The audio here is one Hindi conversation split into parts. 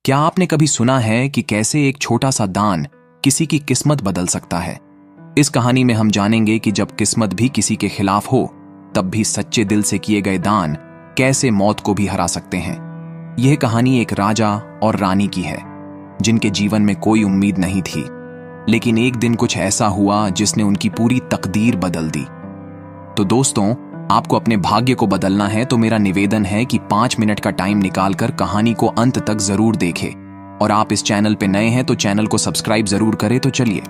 क्या आपने कभी सुना है कि कैसे एक छोटा सा दान किसी की किस्मत बदल सकता है? इस कहानी में हम जानेंगे कि जब किस्मत भी किसी के खिलाफ हो, तब भी सच्चे दिल से किए गए दान कैसे मौत को भी हरा सकते हैं। यह कहानी एक राजा और रानी की है, जिनके जीवन में कोई उम्मीद नहीं थी, लेकिन एक दिन कुछ ऐसा हुआ जिसने उनकी पूरी तकदीर बदल दी। तो दोस्तों, आपको अपने भाग्य को बदलना है तो मेरा निवेदन है कि 5 मिनट का टाइम निकालकर कहानी को अंत तक जरूर देखें। और आप इस चैनल पे नए हैं तो चैनल को सब्सक्राइब जरूर करें। तो चलिए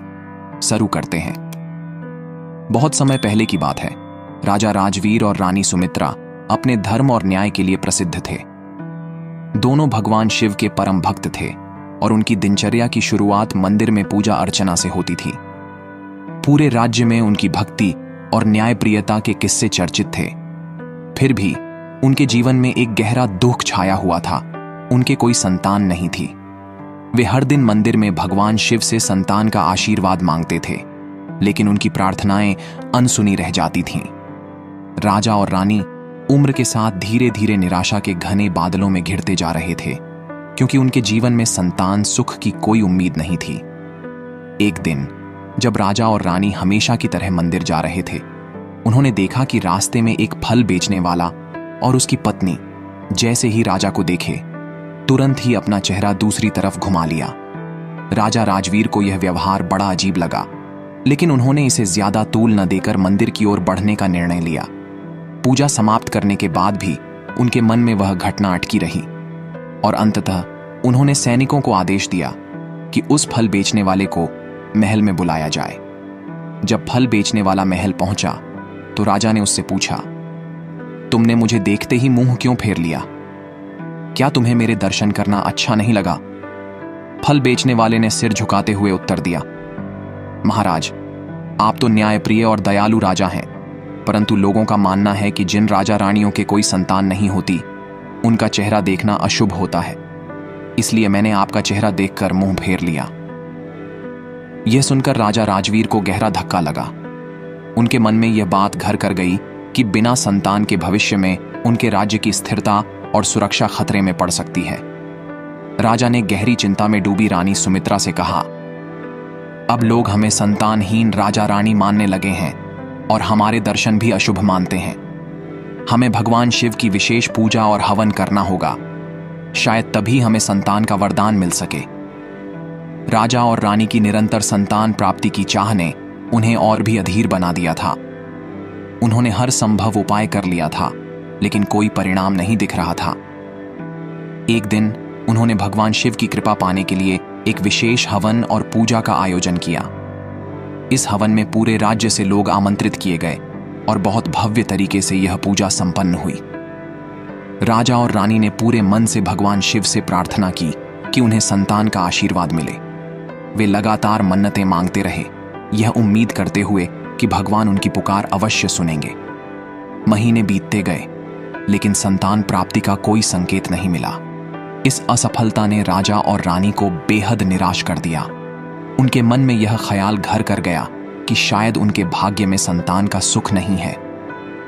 शुरू करते हैं। बहुत समय पहले की बात है। राजा राजवीर और रानी सुमित्रा अपने धर्म और न्याय के लिए प्रसिद्ध थे। दोनों भगवान शिव के परम भक्त थे और उनकी दिनचर्या की शुरुआत मंदिर में पूजा अर्चना से होती थी। पूरे राज्य में उनकी भक्ति और न्यायप्रियता के किस्से चर्चित थे। फिर भी उनके जीवन में एक गहरा दुख छाया हुआ था। उनके कोई संतान नहीं थी। वे हर दिन मंदिर में भगवान शिव से संतान का आशीर्वाद मांगते थे, लेकिन उनकी प्रार्थनाएं अनसुनी रह जाती थीं। राजा और रानी उम्र के साथ धीरे धीरे निराशा के घने बादलों में घिरते जा रहे थे, क्योंकि उनके जीवन में संतान सुख की कोई उम्मीद नहीं थी। एक दिन जब राजा और रानी हमेशा की तरह मंदिर जा रहे थे, उन्होंने देखा कि रास्ते में एक फल बेचने वाला और उसकी पत्नी जैसे ही राजा को देखे, तुरंत ही अपना चेहरा दूसरी तरफ घुमा लिया। राजा राजवीर को यह व्यवहार बड़ा अजीब लगा, लेकिन उन्होंने इसे ज्यादा तूल न देकर मंदिर की ओर बढ़ने का निर्णय लिया। पूजा समाप्त करने के बाद भी उनके मन में वह घटना अटकी रही और अंततः उन्होंने सैनिकों को आदेश दिया कि उस फल बेचने वाले को महल में बुलाया जाए। जब फल बेचने वाला महल पहुंचा तो राजा ने उससे पूछा, तुमने मुझे देखते ही मुंह क्यों फेर लिया? क्या तुम्हें मेरे दर्शन करना अच्छा नहीं लगा? फल बेचने वाले ने सिर झुकाते हुए उत्तर दिया, महाराज, आप तो न्यायप्रिय और दयालु राजा हैं, परंतु लोगों का मानना है कि जिन राजा रानियों के कोई संतान नहीं होती, उनका चेहरा देखना अशुभ होता है। इसलिए मैंने आपका चेहरा देखकर मुंह फेर लिया। यह सुनकर राजा राजवीर को गहरा धक्का लगा। उनके मन में यह बात घर कर गई कि बिना संतान के भविष्य में उनके राज्य की स्थिरता और सुरक्षा खतरे में पड़ सकती है। राजा ने गहरी चिंता में डूबी रानी सुमित्रा से कहा, अब लोग हमें संतानहीन राजा रानी मानने लगे हैं और हमारे दर्शन भी अशुभ मानते हैं। हमें भगवान शिव की विशेष पूजा और हवन करना होगा। शायद तभी हमें संतान का वरदान मिल सके। राजा और रानी की निरंतर संतान प्राप्ति की चाह ने उन्हें और भी अधीर बना दिया था। उन्होंने हर संभव उपाय कर लिया था, लेकिन कोई परिणाम नहीं दिख रहा था। एक दिन उन्होंने भगवान शिव की कृपा पाने के लिए एक विशेष हवन और पूजा का आयोजन किया। इस हवन में पूरे राज्य से लोग आमंत्रित किए गए और बहुत भव्य तरीके से यह पूजा संपन्न हुई। राजा और रानी ने पूरे मन से भगवान शिव से प्रार्थना की कि उन्हें संतान का आशीर्वाद मिले। वे लगातार मन्नतें मांगते रहे, यह उम्मीद करते हुए कि भगवान उनकी पुकार अवश्य सुनेंगे। महीने बीतते गए, लेकिन संतान प्राप्ति का कोई संकेत नहीं मिला। इस असफलता ने राजा और रानी को बेहद निराश कर दिया। उनके मन में यह ख्याल घर कर गया कि शायद उनके भाग्य में संतान का सुख नहीं है।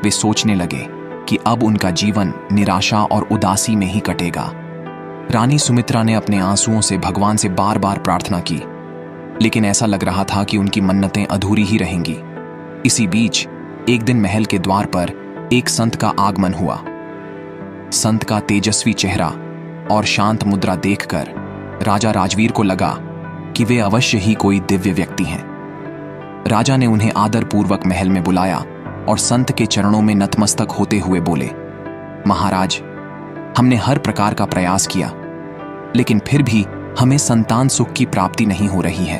वे सोचने लगे कि अब उनका जीवन निराशा और उदासी में ही कटेगा। रानी सुमित्रा ने अपने आंसुओं से भगवान से बार बार प्रार्थना की, लेकिन ऐसा लग रहा था कि उनकी मन्नतें अधूरी ही रहेंगी। इसी बीच एक दिन महल के द्वार पर एक संत का आगमन हुआ। संत का तेजस्वी चेहरा और शांत मुद्रा देखकर राजा राजवीर को लगा कि वे अवश्य ही कोई दिव्य व्यक्ति हैं। राजा ने उन्हें आदरपूर्वक महल में बुलाया और संत के चरणों में नतमस्तक होते हुए बोले, महाराज, हमने हर प्रकार का प्रयास किया, लेकिन फिर भी हमें संतान सुख की प्राप्ति नहीं हो रही है।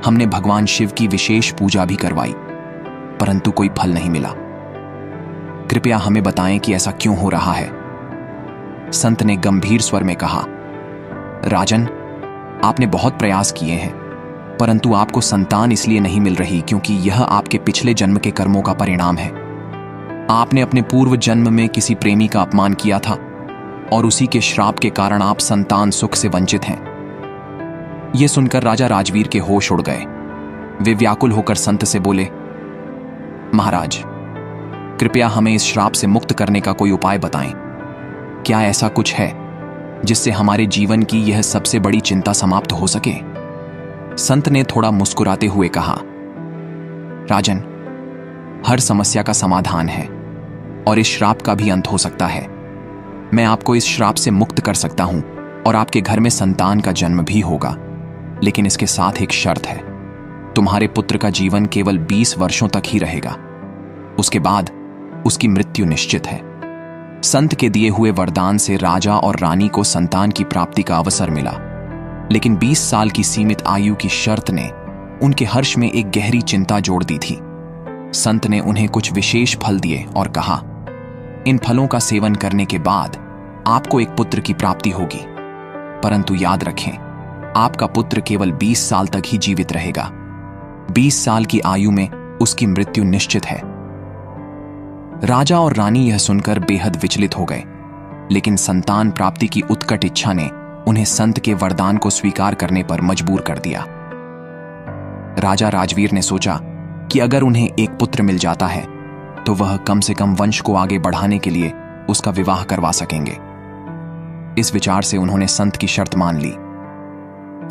हमने भगवान शिव की विशेष पूजा भी करवाई, परंतु कोई फल नहीं मिला। कृपया हमें बताएं कि ऐसा क्यों हो रहा है। संत ने गंभीर स्वर में कहा, राजन, आपने बहुत प्रयास किए हैं, परंतु आपको संतान इसलिए नहीं मिल रही क्योंकि यह आपके पिछले जन्म के कर्मों का परिणाम है। आपने अपने पूर्व जन्म में किसी प्रेमी का अपमान किया था और उसी के श्राप के कारण आप संतान सुख से वंचित हैं। यह सुनकर राजा राजवीर के होश उड़ गए। वे व्याकुल होकर संत से बोले, महाराज, कृपया हमें इस श्राप से मुक्त करने का कोई उपाय बताएं। क्या ऐसा कुछ है? जिससे हमारे जीवन की यह सबसे बड़ी चिंता समाप्त हो सके? संत ने थोड़ा मुस्कुराते हुए कहा, राजन, हर समस्या का समाधान है और इस श्राप का भी अंत हो सकता है। मैं आपको इस श्राप से मुक्त कर सकता हूं और आपके घर में संतान का जन्म भी होगा, लेकिन इसके साथ एक शर्त है। तुम्हारे पुत्र का जीवन केवल 20 वर्षों तक ही रहेगा। उसके बाद उसकी मृत्यु निश्चित है। संत के दिए हुए वरदान से राजा और रानी को संतान की प्राप्ति का अवसर मिला, लेकिन 20 साल की सीमित आयु की शर्त ने उनके हर्ष में एक गहरी चिंता जोड़ दी थी। संत ने उन्हें कुछ विशेष फल दिए और कहा, इन फलों का सेवन करने के बाद आपको एक पुत्र की प्राप्ति होगी, परंतु याद रखें, आपका पुत्र केवल 20 साल तक ही जीवित रहेगा। 20 साल की आयु में उसकी मृत्यु निश्चित है। राजा और रानी यह सुनकर बेहद विचलित हो गए, लेकिन संतान प्राप्ति की उत्कट इच्छा ने उन्हें संत के वरदान को स्वीकार करने पर मजबूर कर दिया। राजा राजवीर ने सोचा कि अगर उन्हें एक पुत्र मिल जाता है तो वह कम से कम वंश को आगे बढ़ाने के लिए उसका विवाह करवा सकेंगे। इस विचार से उन्होंने संत की शर्त मान ली।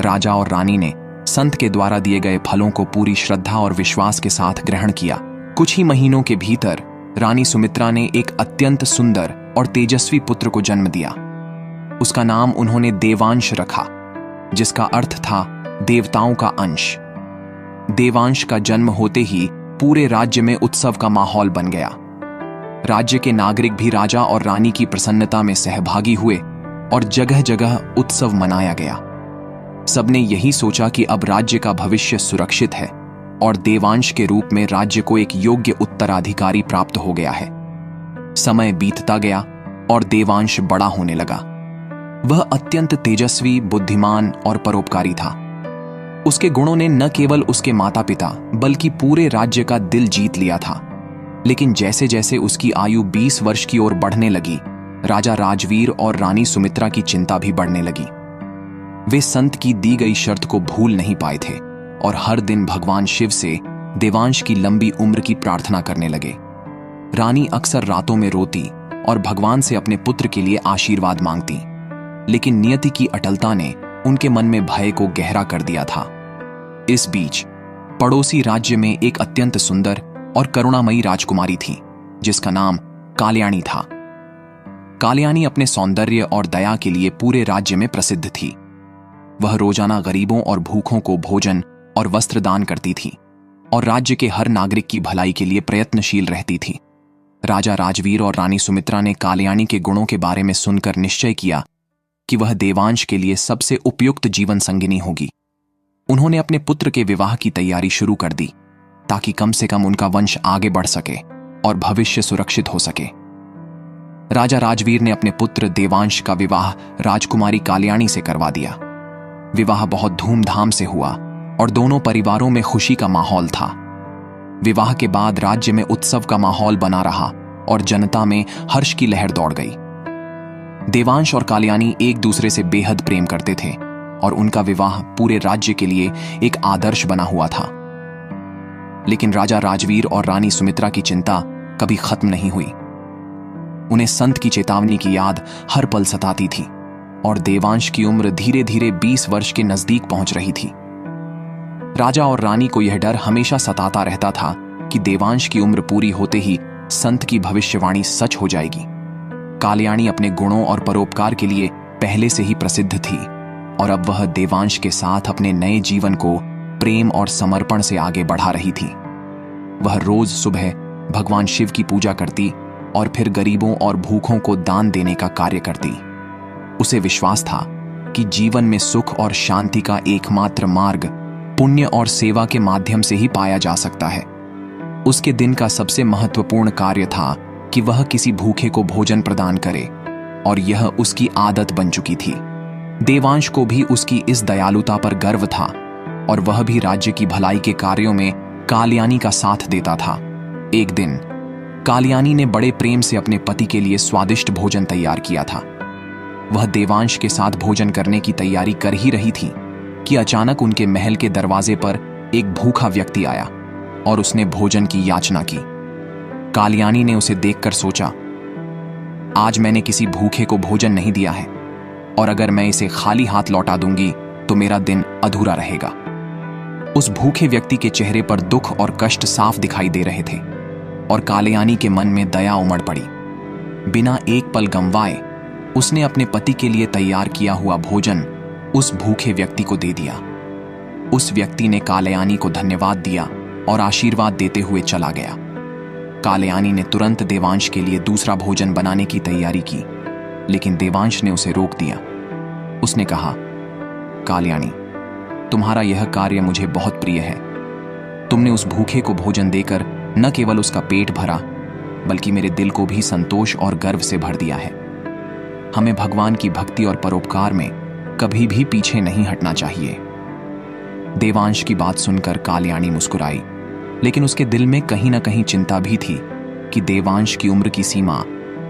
राजा और रानी ने संत के द्वारा दिए गए फलों को पूरी श्रद्धा और विश्वास के साथ ग्रहण किया। कुछ ही महीनों के भीतर रानी सुमित्रा ने एक अत्यंत सुंदर और तेजस्वी पुत्र को जन्म दिया। उसका नाम उन्होंने देवांश रखा, जिसका अर्थ था देवताओं का अंश। देवांश का जन्म होते ही पूरे राज्य में उत्सव का माहौल बन गया। राज्य के नागरिक भी राजा और रानी की प्रसन्नता में सहभागी हुए और जगह जगह उत्सव मनाया गया। सबने यही सोचा कि अब राज्य का भविष्य सुरक्षित है और देवांश के रूप में राज्य को एक योग्य उत्तराधिकारी प्राप्त हो गया है। समय बीतता गया और देवांश बड़ा होने लगा। वह अत्यंत तेजस्वी, बुद्धिमान और परोपकारी था। उसके गुणों ने न केवल उसके माता पिता बल्कि पूरे राज्य का दिल जीत लिया था। लेकिन जैसे जैसे उसकी आयु 20 वर्ष की ओर बढ़ने लगी, राजा राजवीर और रानी सुमित्रा की चिंता भी बढ़ने लगी। वे संत की दी गई शर्त को भूल नहीं पाए थे और हर दिन भगवान शिव से देवांश की लंबी उम्र की प्रार्थना करने लगे। रानी अक्सर रातों में रोती और भगवान से अपने पुत्र के लिए आशीर्वाद मांगती, लेकिन नियति की अटलता ने उनके मन में भय को गहरा कर दिया था। इस बीच पड़ोसी राज्य में एक अत्यंत सुंदर और करुणामयी राजकुमारी थी, जिसका नाम काल्याणी था। काल्याणी अपने सौंदर्य और दया के लिए पूरे राज्य में प्रसिद्ध थी। वह रोजाना गरीबों और भूखों को भोजन और वस्त्र दान करती थी और राज्य के हर नागरिक की भलाई के लिए प्रयत्नशील रहती थी। राजा राजवीर और रानी सुमित्रा ने काल्याणी के गुणों के बारे में सुनकर निश्चय किया कि वह देवांश के लिए सबसे उपयुक्त जीवन संगिनी होगी। उन्होंने अपने पुत्र के विवाह की तैयारी शुरू कर दी, ताकि कम से कम उनका वंश आगे बढ़ सके और भविष्य सुरक्षित हो सके। राजा राजवीर ने अपने पुत्र देवांश का विवाह राजकुमारी काल्याणी से करवा दिया। विवाह बहुत धूमधाम से हुआ और दोनों परिवारों में खुशी का माहौल था। विवाह के बाद राज्य में उत्सव का माहौल बना रहा और जनता में हर्ष की लहर दौड़ गई। देवांश और काल्याणी एक दूसरे से बेहद प्रेम करते थे और उनका विवाह पूरे राज्य के लिए एक आदर्श बना हुआ था। लेकिन राजा राजवीर और रानी सुमित्रा की चिंता कभी खत्म नहीं हुई। उन्हें संत की चेतावनी की याद हर पल सताती थी और देवांश की उम्र धीरे धीरे 20 वर्ष के नजदीक पहुंच रही थी। राजा और रानी को यह डर हमेशा सताता रहता था कि देवांश की उम्र पूरी होते ही संत की भविष्यवाणी सच हो जाएगी। काल्याणी अपने गुणों और परोपकार के लिए पहले से ही प्रसिद्ध थी और अब वह देवांश के साथ अपने नए जीवन को प्रेम और समर्पण से आगे बढ़ा रही थी। वह रोज सुबह भगवान शिव की पूजा करती और फिर गरीबों और भूखों को दान देने का कार्य करती। उसे विश्वास था कि जीवन में सुख और शांति का एकमात्र मार्ग पुण्य और सेवा के माध्यम से ही पाया जा सकता है। उसके दिन का सबसे महत्वपूर्ण कार्य था कि वह किसी भूखे को भोजन प्रदान करे और यह उसकी आदत बन चुकी थी। देवांश को भी उसकी इस दयालुता पर गर्व था और वह भी राज्य की भलाई के कार्यों में काल्याणी का साथ देता था। एक दिन काल्याणी ने बड़े प्रेम से अपने पति के लिए स्वादिष्ट भोजन तैयार किया था। वह देवांश के साथ भोजन करने की तैयारी कर ही रही थी कि अचानक उनके महल के दरवाजे पर एक भूखा व्यक्ति आया और उसने भोजन की याचना की। काल्याणी ने उसे देखकर सोचा, आज मैंने किसी भूखे को भोजन नहीं दिया है और अगर मैं इसे खाली हाथ लौटा दूंगी तो मेरा दिन अधूरा रहेगा। उस भूखे व्यक्ति के चेहरे पर दुख और कष्ट साफ दिखाई दे रहे थे और कालयानी के मन में दया उमड़ पड़ी। बिना एक पल गंवाए उसने अपने पति के लिए तैयार किया हुआ भोजन उस भूखे व्यक्ति को दे दिया। उस व्यक्ति ने कालयानी को धन्यवाद दिया और आशीर्वाद देते हुए चला गया। कालयानी ने तुरंत देवांश के लिए दूसरा भोजन बनाने की तैयारी की, लेकिन देवांश ने उसे रोक दिया। उसने कहा, कालयानी, तुम्हारा यह कार्य मुझे बहुत प्रिय है। तुमने उस भूखे को भोजन देकर न केवल उसका पेट भरा, बल्कि मेरे दिल को भी संतोष और गर्व से भर दिया है। हमें भगवान की भक्ति और परोपकार में कभी भी पीछे नहीं हटना चाहिए। देवांश की बात सुनकर कालयानी मुस्कुराई, लेकिन उसके दिल में कहीं ना कहीं चिंता भी थी कि देवांश की उम्र की सीमा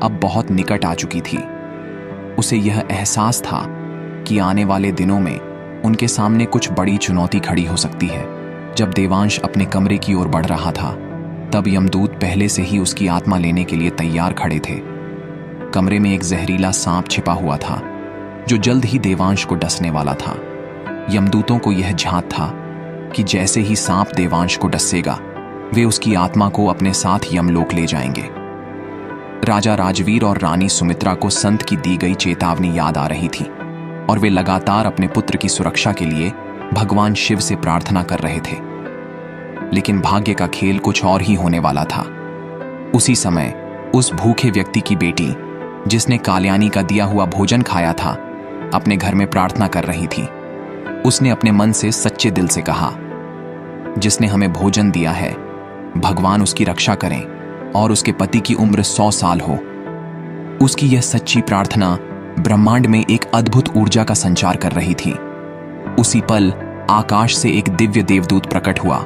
अब बहुत निकट आ चुकी थी। उसे यह एहसास था कि आने वाले दिनों में उनके सामने कुछ बड़ी चुनौती खड़ी हो सकती है। जब देवांश अपने कमरे की ओर बढ़ रहा था, तब यमदूत पहले से ही उसकी आत्मा लेने के लिए तैयार खड़े थे। कमरे में एक जहरीला सांप छिपा हुआ था, जो जल्द ही देवांश को डसने वाला था। यमदूतों को यह झांत था कि जैसे ही सांप देवांश को डसेगा, वे उसकी आत्मा को अपने साथ यमलोक ले जाएंगे। राजा राजवीर और रानी सुमित्रा को संत की दी गई चेतावनी याद आ रही थी और वे लगातार अपने पुत्र की सुरक्षा के लिए भगवान शिव से प्रार्थना कर रहे थे। लेकिन भाग्य का खेल कुछ और ही होने वाला था। उसी समय उस भूखे व्यक्ति की बेटी, जिसने कालयानी का दिया हुआ भोजन खाया था, अपने घर में प्रार्थना कर रही थी। उसने अपने मन से सच्चे दिल से कहा, जिसने हमें भोजन दिया है, भगवान उसकी रक्षा करें और उसके पति की उम्र 100 साल हो। उसकी यह सच्ची प्रार्थना ब्रह्मांड में एक अद्भुत ऊर्जा का संचार कर रही थी। उसी पल आकाश से एक दिव्य देवदूत प्रकट हुआ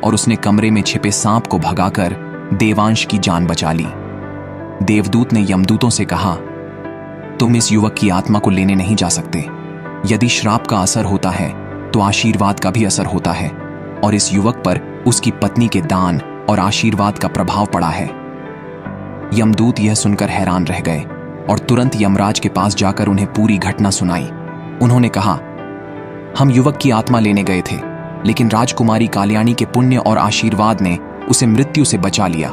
और उसने कमरे में छिपे सांप को भगाकर देवांश की जान बचा ली। देवदूत ने यमदूतों से कहा, तुम इस युवक की आत्मा को लेने नहीं जा सकते। यदि श्राप का असर होता है तो आशीर्वाद का भी असर होता है, और इस युवक पर उसकी पत्नी के दान और आशीर्वाद का प्रभाव पड़ा है। यमदूत यह सुनकर हैरान रह गए और तुरंत यमराज के पास जाकर उन्हें पूरी घटना सुनाई। उन्होंने कहा, हम युवक की आत्मा लेने गए थे, लेकिन राजकुमारी कालयानी के पुण्य और आशीर्वाद ने उसे मृत्यु से बचा लिया।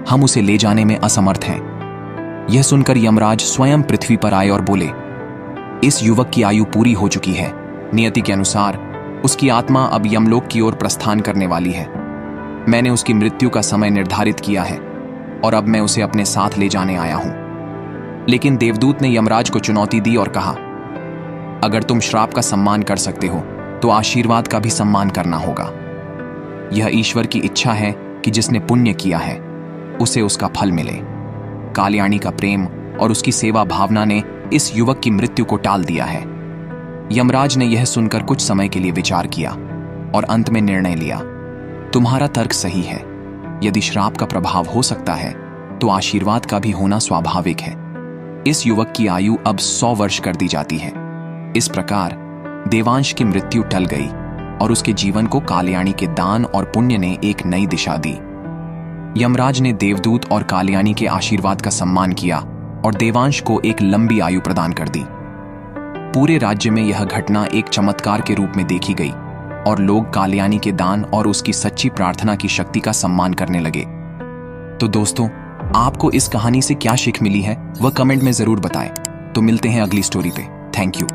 हम उसे ले जाने में असमर्थ हैं। यह सुनकर यमराज स्वयं पृथ्वी पर आए और बोले, इस युवक की आयु पूरी हो चुकी है। नियति के अनुसार उसकी आत्मा अब यमलोक की ओर प्रस्थान करने वाली है। मैंने उसकी मृत्यु का समय निर्धारित किया है और अब मैं उसे अपने साथ ले जाने आया हूं। लेकिन देवदूत ने यमराज को चुनौती दी और कहा, अगर तुम श्राप का सम्मान कर सकते हो तो आशीर्वाद का भी सम्मान करना होगा। यह ईश्वर की इच्छा है कि जिसने पुण्य किया है उसे उसका फल मिले। कालयानी का प्रेम और उसकी सेवा भावना ने इस युवक की मृत्यु को टाल दिया है। यमराज ने यह सुनकर कुछ समय के लिए विचार किया और अंत में निर्णय लिया, तुम्हारा तर्क सही है। यदि श्राप का प्रभाव हो सकता है तो आशीर्वाद का भी होना स्वाभाविक है। इस युवक की आयु अब 100 वर्ष कर दी जाती है। इस प्रकार देवांश की मृत्यु टल गई और उसके जीवन को कालयानी के दान और पुण्य ने एक नई दिशा दी। यमराज ने देवदूत और कालयानी के आशीर्वाद का सम्मान किया और देवांश को एक लंबी आयु प्रदान कर दी। पूरे राज्य में यह घटना एक चमत्कार के रूप में देखी गई और लोग कालयानी के दान और उसकी सच्ची प्रार्थना की शक्ति का सम्मान करने लगे। तो दोस्तों, आपको इस कहानी से क्या सीख मिली है वह कमेंट में जरूर बताएं। तो मिलते हैं अगली स्टोरी पे। Thank you.